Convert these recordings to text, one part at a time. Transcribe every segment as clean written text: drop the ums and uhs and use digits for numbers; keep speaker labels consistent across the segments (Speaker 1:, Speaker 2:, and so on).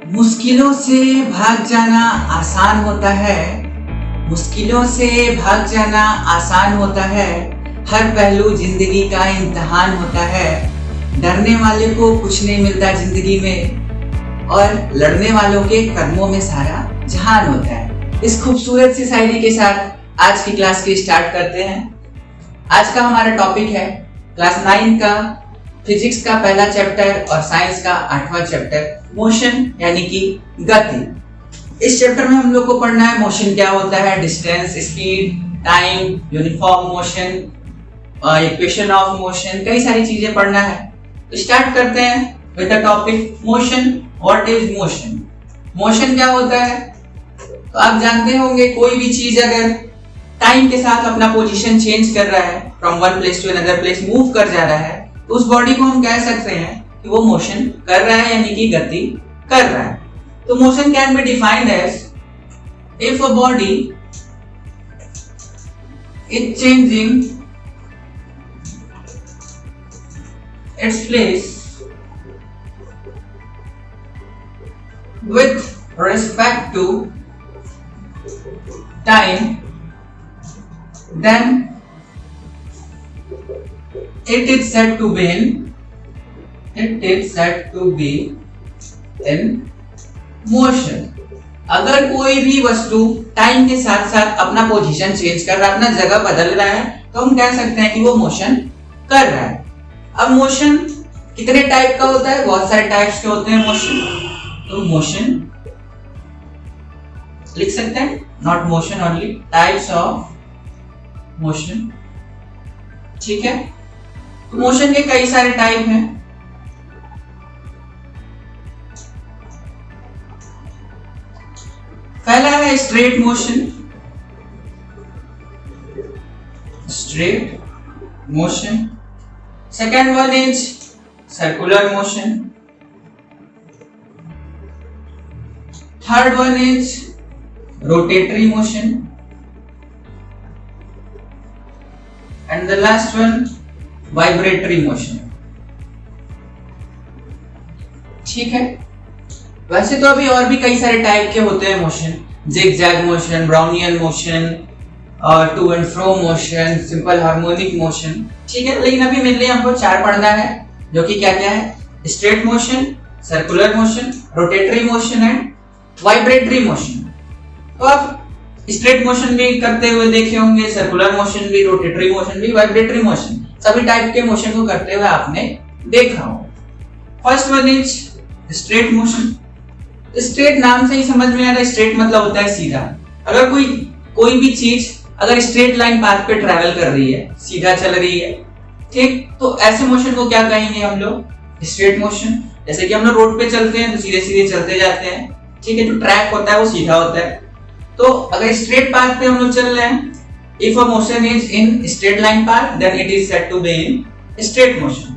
Speaker 1: मुश्किलों से भाग जाना आसान होता है। मुश्किलों से भाग जाना आसान होता है। हर पहलू जिंदगी का इम्तिहान होता है। डरने वाले को कुछ नहीं मिलता जिंदगी में और लड़ने वालों के कदमों में सारा जहान होता है। इस खूबसूरत सी शायरी के साथ आज की क्लास की स्टार्ट करते हैं। आज का हमारा टॉपिक है क्लास 9 का फिजिक्स का पहला चैप्टर और साइंस का 8वां चैप्टर मोशन यानी कि गति। इस चैप्टर में हम लोग को पढ़ना है मोशन क्या होता है, distance, speed, time, uniform motion, equation of motion, कई सारी चीजें पढ़ना है। तो स्टार्ट करते हैं with the topic motion. What is motion? Motion क्या होता है? तो आप जानते होंगे कोई भी चीज अगर टाइम के साथ अपना पोजीशन चेंज कर रहा है, from one place to another place move कर जा रहा है, तो उस बॉडी को हम कह सकते हैं कि वो मोशन कर रहा है यानी कि गति कर रहा है। तो motion can be defined as if a body is changing its place with respect to time, then it is said to be in motion। अगर कोई भी वस्तु टाइम के साथ साथ अपना पोजीशन चेंज कर रहा है, अपना जगह बदल रहा है, तो हम कह सकते हैं कि वो मोशन कर रहा है। अब मोशन कितने टाइप का होता है? बहुत सारे टाइप्स के होते हैं मोशन। तो मोशन लिख सकते हैं, not motion only, types of motion. ठीक है, तो मोशन के कई सारे टाइप हैं। पहला है straight motion. Straight motion. Second one is circular motion. Third one is rotatory motion and the last one vibratory motion। ठीक है, वैसे तो अभी और भी कई सारे टाइप के होते हैं motion, zigzag motion, Brownian motion और to and fro motion, simple harmonic motion. ठीक है, लेकिन अभी मेनली हमको 4 पढ़ना है, जो कि क्या क्या है? Straight motion, circular motion, rotatory motion and vibratory motion. तो आप स्ट्रेट मोशन भी करते हुए देखे होंगे, सर्कुलर मोशन भी, रोटेटरी मोशन भी, वाइब्रेटरी मोशन, सभी टाइप के मोशन को करते हुए आपने देखा हो। First one is straight motion. Straight नाम से ही समझ में आ रहा है, स्ट्रेट मतलब होता है सीधा। अगर कोई भी चीज अगर स्ट्रेट लाइन पाथ पे ट्रैवल कर रही है, सीधा चल रही है, ठीक, तो ऐसे मोशन को क्या कहेंगे हम लोग? Straight motion. जैसे कि हम लोग रोड पे चलते हैं तो सीधे सीधे चलते जाते हैं, ठीक है, जो ट्रैक होता है वो सीधा होता है। तो अगर स्ट्रेट पाथ पे हम लोग चल रहे हैं, if a motion is in straight line path then it is said to be in straight motion.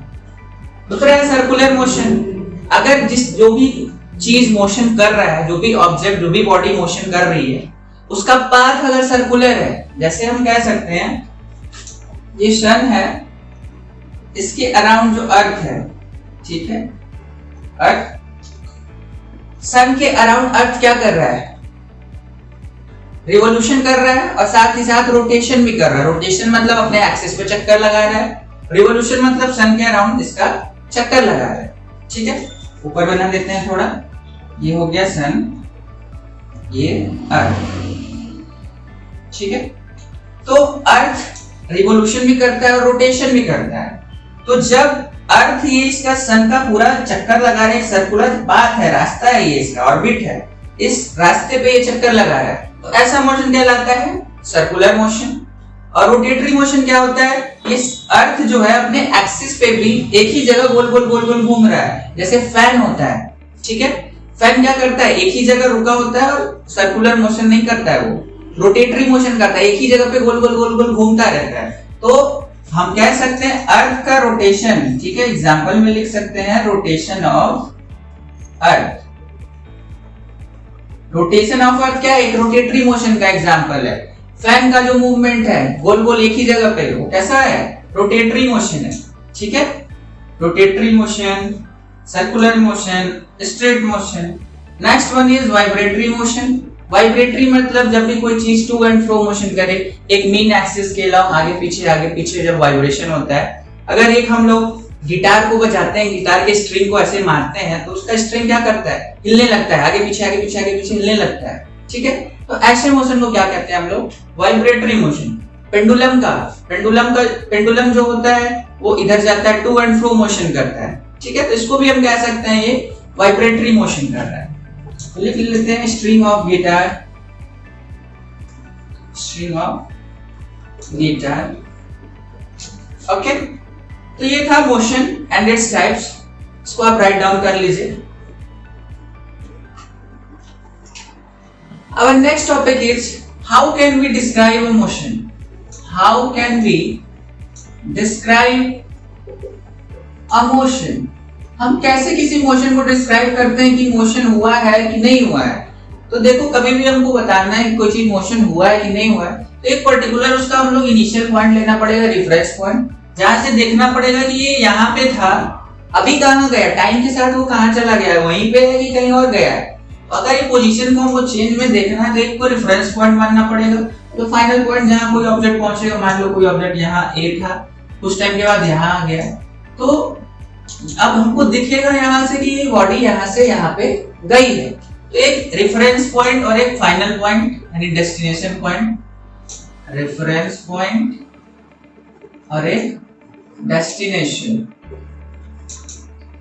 Speaker 1: दूसरा है सर्कुलर मोशन। अगर जो भी चीज मोशन कर रहा है, जो भी ऑब्जेक्ट, जो भी बॉडी मोशन कर रही है, उसका पाथ अगर सर्कुलर है, जैसे हम कह सकते हैं ये सन है, इसके अराउंड जो अर्थ है, ठीक है, अर्थ, सन के अराउंड अर्थ क्या कर रहा है? रिवॉल्यूशन कर रहा है और साथ ही साथ रोटेशन भी कर रहा है। रोटेशन मतलब अपने एक्सिस पे चक्कर लगा रहा है, रिवॉल्यूशन मतलब सन के अराउंड इसका चक्कर लगा रहा है। ठीक है, ऊपर बना देते हैं थोड़ा, ये हो गया सन, ये अर्थ। ठीक है, तो अर्थ रिवॉल्यूशन भी करता है और रोटेशन भी करता है। तो जब अर्थ ये इसका सन का पूरा चक्कर लगा रहा है, सर्कुलर पाथ है, रास्ता है, ये इसका ऑर्बिट है, इस रास्ते पे ये चक्कर लगा रहा है, तो ऐसा मोशन कहलाता है सर्कुलर मोशन। और रोटेटरी मोशन क्या होता है? इस अर्थ जो है अपने एक्सिस पे भी एक ही जगह गोल गोल गोल गोल घूम रहा है, जैसे फैन होता है। ठीक है, फैन क्या करता है? एक ही जगह रुका होता है और सर्कुलर मोशन नहीं करता है, वो रोटेटरी मोशन करता है, एक ही जगह पे गोल गोल गोल गोल घूमता रहता है। तो हम कह सकते हैं अर्थ का रोटेशन। ठीक है, एग्जांपल में लिख सकते हैं rotation of earth. Rotation of earth क्या है? एक रोटेटरी मोशन का एग्जांपल है। फैन का जो मूवमेंट है गोल गोल एक ही जगह पे, वो कैसा है? रोटेटरी मोशन है। ठीक है, rotatory motion, circular motion, straight motion, next one is vibratory motion. Vibratory मतलब जब भी कोई चीज टू एंड फ्रो मोशन करे, एक मेन एक्सिस के अलावा आगे पीछे जब वाइब्रेशन होता है। अगर एक हम लोग गिटार को बजाते हैं, गिटार के स्ट्रिंग को ऐसे मारते हैं तो उसका स्ट्रिंग क्या करता है, हिलने लगता है, आगे पीछे हिलने लगता है। ठीक है, तो ऐसे मोशन को क्या कहते हैं हम लोग, वाइब्रेटरी मोशन। पेंडुलम जो होता है वो इधर जाता है, टू एंड फ्रो मोशन करता है। ठीक है, तो इसको भी हम कह सकते हैं ये वाइब्रेटरी मोशन कर रहा है। तो लिख लेते हैं स्ट्रिंग ऑफ गिटार। ओके, तो ये था मोशन एंड इट्स टाइप्स। इसको आप राइट डाउन कर लीजिए। Our next topic is how can we describe a motion? How can we describe a motion? हम कैसे किसी मोशन को डिस्क्राइब करते हैं कि मोशन हुआ है कि नहीं हुआ है। तो देखो, कभी भी हमको बताना है कि कोई चीज मोशन हुआ है कि नहीं हुआ है, तो एक पर्टिकुलर उसका हम लोग इनिशियल पॉइंट लेना पड़ेगा, रेफरेंस पॉइंट, जहां से देखना पड़ेगा कि ये यहाँ पे था, अभी कहाँ गया, टाइम के साथ वो कहाँ चला गया, वहीं पे है कि कहीं और गया है। अगर ये पोजीशन को हमको चेंज में देखना है तो एक को रेफरेंस पॉइंट मानना पड़ेगा। तो फाइनल पॉइंट जहाँ कोई ऑब्जेक्ट पहुंचेगा, मान लो कोई ऑब्जेक्ट यहाँ ए था, कुछ टाइम के बाद यहाँ आ गया, तो अब हमको दिखेगा यहाँ से कि ये बॉडी यहाँ से यहाँ पे गई है। तो एक रेफरेंस पॉइंट और एक फाइनल पॉइंट यानी डेस्टिनेशन पॉइंट, रेफरेंस पॉइंट और एक डेस्टिनेशन।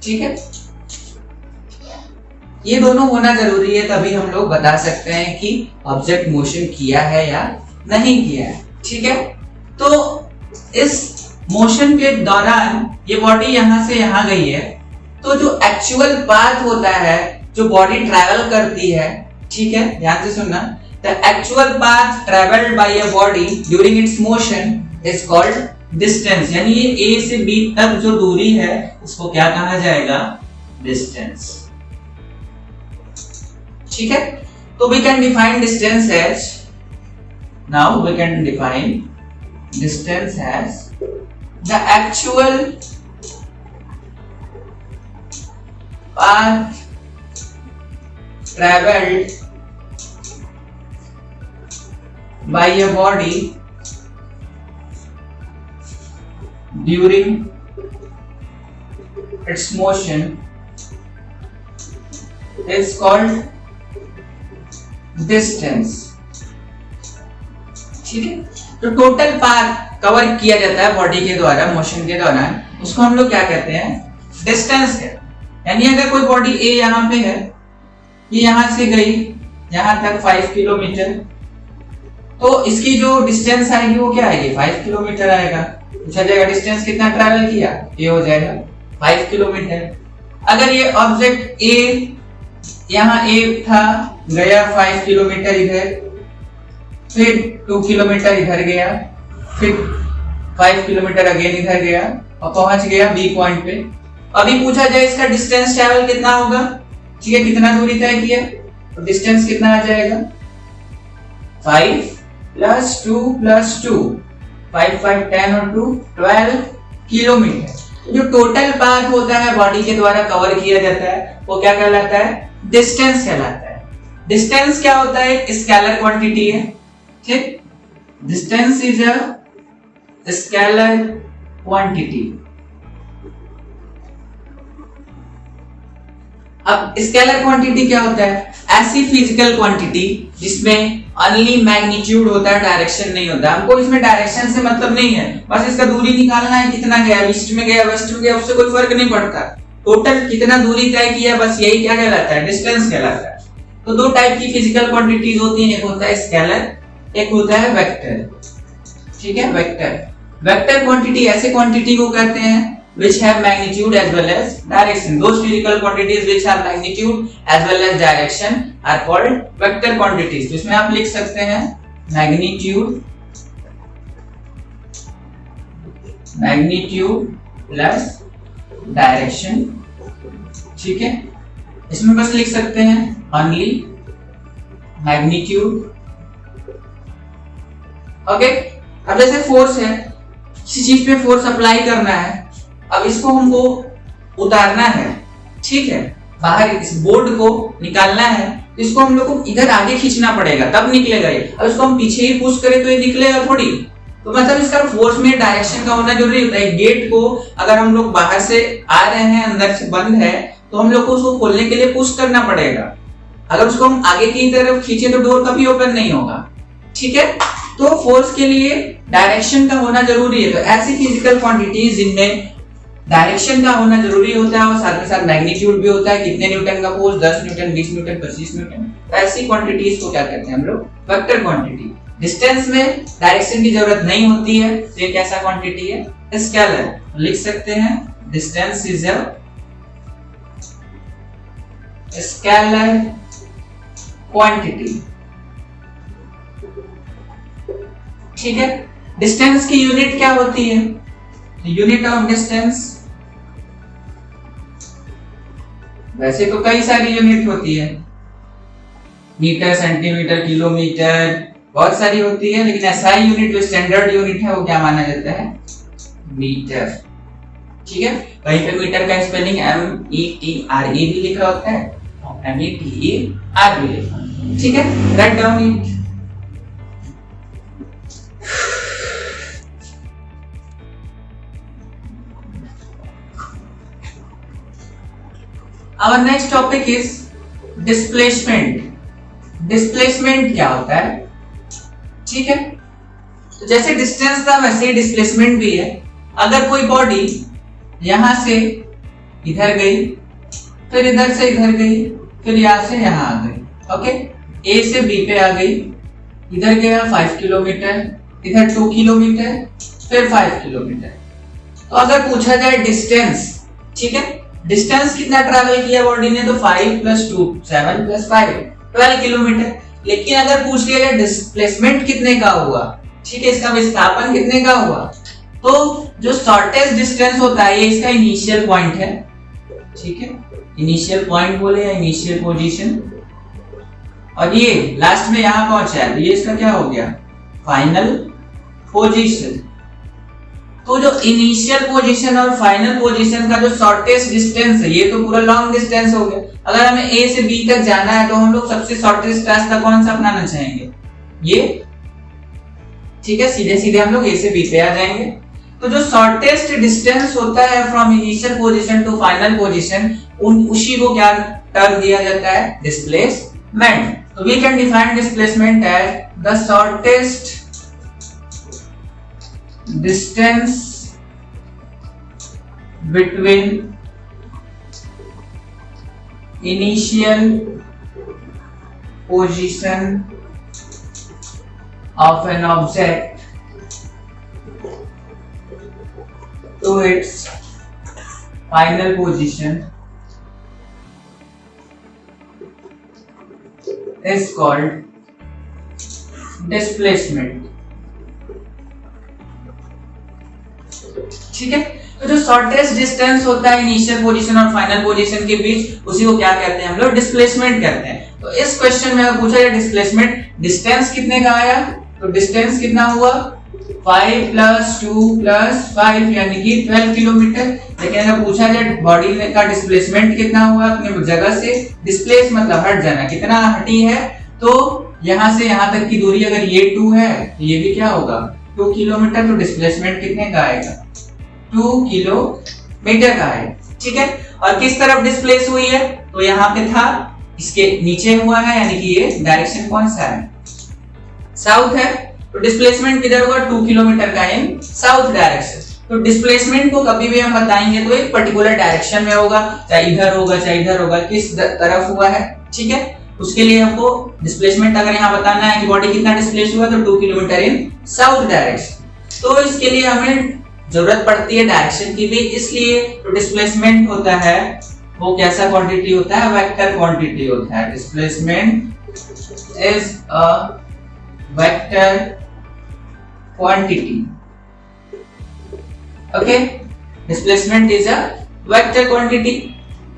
Speaker 1: ठीक है, ये दोनों होना जरूरी है, तभी हम लोग बता सकते हैं कि ऑब्जेक्ट मोशन किया है या नहीं किया है। ठीक है, तो इस मोशन के दौरान ये बॉडी यहां से यहां गई है, तो जो एक्चुअल पाथ होता है जो बॉडी ट्रैवल करती है, ठीक है, ध्यान से सुनना, the actual path travelled bye a body during its motion is called distance. यानी ये ए से बी तक जो दूरी है उसको क्या कहा जाएगा, डिस्टेंस। ठीक है, तो we can define distance as, now we can define distance as the actual path traveled by a body during its motion is called distance. ठीक है, तो टोटल पाथ कवर किया जाता है बॉडी के द्वारा मोशन के दौरान, उसको हम लोग क्या कहते हैं, डिस्टेंस है। यानी अगर कोई बॉडी ए यहाँ पे है, ये यहाँ से गई यहाँ तक 5 किलोमीटर, तो इसकी जो डिस्टेंस आएगी वो क्या आएगी, 5 किलोमीटर आएगा। पूछा जाएगा डिस्टेंस कितना ट्रैवल किया, ये हो जाएगा 5 किलोमीटर। अगर ये ऑब्जेक्ट ए यहाँ ए था, गया 5 किलोमीटर इधर, फिर 2 किलोमीटर इधर गया, फिर 5 किलोमीटर अगेन इधर गया और पहुंच गया बी पॉइंट पे। अभी पूछा जाए इसका डिस्टेंस ट्रैवल कितना होगा, ठीक है, कितना दूरी तय किया, तो डिस्टेंस कितना आ जाएगा, 5 + 2 + 2, 5 5 10 और 2 12 किलोमीटर। जो टोटल पाथ होता है बॉडी के द्वारा कवर किया जाता है वो क्या कहलाता है, डिस्टेंस कहलाता है। डिस्टेंस क्या होता है, एक स्केलर क्वांटिटी है। ठीक, distance is a scalar quantity. अब स्केलर क्वांटिटी क्या होता है, ऐसी फिजिकल क्वांटिटी जिसमें ओनली मैग्नीट्यूड होता है, डायरेक्शन नहीं होता। हमको इसमें डायरेक्शन से मतलब नहीं है, बस इसका दूरी निकालना है, कितना गया, ईस्ट में गया वेस्ट में गया, उससे कोई फर्क नहीं पड़ता, टोटल कितना दूरी तय किया, बस यही क्या कहलाता है, डिस्टेंस कहलाता है। तो दो टाइप की फिजिकल क्वांटिटीज होती हैं, एक होता है स्केलर, एक होता है वेक्टर। ठीक है, वेक्टर क्वांटिटी ऐसे क्वांटिटी को कहते हैं which have magnitude as well as direction. Those physical quantities which have magnitude as well as direction are called vector quantities. तो इसमें आप लिख सकते हैं magnitude plus direction। ठीक है, इसमें बस लिख सकते हैं only magnitude। ओके, अब जैसे फोर्स है, किसी चीज पे फोर्स अप्लाई करना है, अब इसको हमको उतारना है, ठीक है, बाहर इस बोर्ड को निकालना है तो इसको हम लोग को इधर आगे खींचना पड़ेगा, तब निकलेगा ये। अब इसको हम पीछे ही पुश करें तो ये निकलेगा थोड़ी। तो मतलब इसका फोर्स में डायरेक्शन का होना जरूरी होता है। गेट को अगर हम लोग बाहर से आ रहे हैं, अंदर से बंद है, तो हम लोग को उसको खोलने के लिए पुश करना पड़ेगा। अगर उसको हम आगे की तरफ खींचे तो डोर कभी ओपन नहीं होगा। ठीक है, तो फोर्स के लिए डायरेक्शन का होना जरूरी है। तो ऐसी फिजिकल क्वांटिटीज जिनमें डायरेक्शन का होना जरूरी होता है और साथ में साथ मैग्नीट्यूड भी होता है, कितने न्यूटन का फोर्स, 10 न्यूटन, 20 न्यूटन, 25 न्यूटन, तो ऐसी क्वांटिटीज को क्या कहते हैं हम लोग? Vector quantity. डिस्टेंस में डायरेक्शन की जरूरत नहीं होती है, तो ये कैसा क्वांटिटी है? स्केलर। लिख सकते हैं distance is a scalar quantity. ठीक है, डिस्टेंस की यूनिट क्या होती है? यूनिट ऑफ डिस्टेंस, वैसे तो कई सारी यूनिट होती है, मीटर, सेंटीमीटर, किलोमीटर, बहुत सारी होती है, लेकिन एसआई यूनिट जो स्टैंडर्ड यूनिट है वो क्या माना जाता है? मीटर। ठीक है, कहीं पे मीटर का स्पेलिंग METRE भी लिखा होता है, METER भी लिखा होता है। ठीक है, write down it. Our next topic is displacement. Displacement क्या होता है? ठीक है, तो जैसे डिस्टेंस था वैसे ही डिस्प्लेसमेंट भी है। अगर कोई बॉडी यहां से इधर गई, फिर इधर से इधर गई, फिर यहां से यहां आ गई, ओके, ए से बी पे आ गई, इधर गया 5 किलोमीटर, इधर 2 किलोमीटर, फिर 5 किलोमीटर। तो अगर पूछा जाए डिस्टेंस, ठीक है, डिस्टेंस कितना ट्रैवल किया बॉडी ने, तो 5 + 2 7 + 5 12 किलोमीटर। लेकिन अगर पूछ लिया जाए डिस्प्लेसमेंट कितने का हुआ, ठीक है, इसका विस्थापन कितने का हुआ, तो जो शॉर्टेस्ट डिस्टेंस होता है ये इसका इनिशियल पॉइंट है। ठीक है, इनिशियल पॉइंट बोले या इनिशियल पोजीशन, और ये लास्ट में यहां पहुंचा है तो ये इसका क्या हो गया? Final position. तो जो इनिशियल पोजीशन और फाइनल पोजीशन का जो शॉर्टेस्ट डिस्टेंस है, ये तो पूरा लॉन्ग डिस्टेंस हो गया। अगर हमें ए से बी तक जाना है तो हम लोग सबसे शॉर्टेस्ट रास्ता कौन सा अपनाना चाहेंगे? ये। ठीक है, सीधे सीधे हम लोग ए से बी पे आ जाएंगे। तो जो शॉर्टेस्ट डिस्टेंस होता है from initial position to final position, उसी को क्या टर्म दिया जाता है? डिस्प्लेसमेंट। तो we can define displacement as the shortest distance between initial position of an object to its final position is called displacement। ठीक है, तो जो शॉर्टेस्ट डिस्टेंस होता है इनिशियल पोजीशन और फाइनल पोजीशन के बीच, उसी को क्या कहते हैं हम लोग? डिस्प्लेसमेंट कहते हैं। तो इस क्वेश्चन में अगर पूछा जाए डिस्प्लेसमेंट, डिस्टेंस कितने का आया, तो डिस्टेंस कितना हुआ? 5 + 2 + 5 यानी कि 12 किलोमीटर। लेकिन अगर पूछा जाए बॉडी का डिस्प्लेसमेंट कितना हुआ अपने जगह से, डिस्प्लेस मतलब हट जाना, कितना हटी है, तो यहां से यहां तक की दूरी अगर ये 2 है तो ये भी क्या होगा? 2 किलोमीटर। तो डिस्प्लेसमेंट कितने का आएगा? 2 किलोमीटर का है। ठीक है, और किस तरफ डिस्प्लेस हुई है, तो यहाँ पे था, इसके नीचे हुआ है, यानी कि ये डायरेक्शन कौन सा है? साउथ है। तो डिस्प्लेसमेंट किधर होगा? 2 किलोमीटर का इन साउथ डायरेक्शन। तो डिस्प्लेसमेंट को कभी भी हम बताएंगे तो एक पर्टिकुलर डायरेक्शन में होगा, चाहे इधर होगा चाहे इधर होगा, किस तरफ हुआ है। ठीक है, उसके लिए हमको डिस्प्लेसमेंट अगर यहाँ बताना है कि बॉडी कितना डिस्प्लेस हुआ, तो 2 किलोमीटर इन साउथ डायरेक्शन। तो इसके लिए हमें जरूरत पड़ती है डायरेक्शन की भी, इसलिए तो डिस्प्लेसमेंट होता है वो कैसा क्वांटिटी होता है? वेक्टर क्वांटिटी होता है। Displacement is a vector quantity. Okay, displacement is a vector quantity.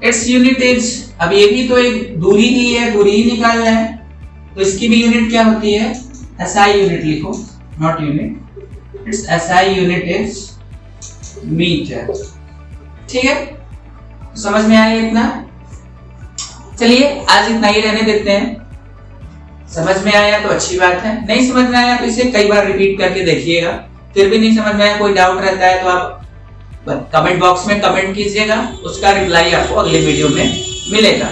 Speaker 1: Its unit is, अब ये भी तो एक दूरी ही है, दूरी ही निकालना है, तो इसकी भी यूनिट क्या होती है? एसआई यूनिट लिखो, not unit, it's SI unit is metre. ठीक है, समझ में आया इतना? चलिए आज इतना ही रहने देते हैं। समझ में आया तो अच्छी बात है, नहीं समझ में आया तो इसे कई बार रिपीट करके देखिएगा। फिर भी नहीं समझ में आया, कोई डाउट रहता है तो आप कमेंट बॉक्स में कमेंट कीजिएगा, उसका रिप्लाई आपको अगले वीडियो में मिलेगा।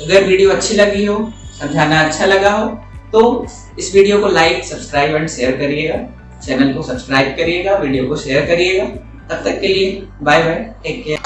Speaker 1: अगर वीडियो अच्छी लगी हो, समझाना अच्छा लगा हो तो इस वीडियो को लाइक, सब्सक्राइब एंड शेयर करिएगा। चैनल को सब्सक्राइब करिएगा, वीडियो को शेयर करिएगा। तब तक के लिए बाय बाय, टेक केयर।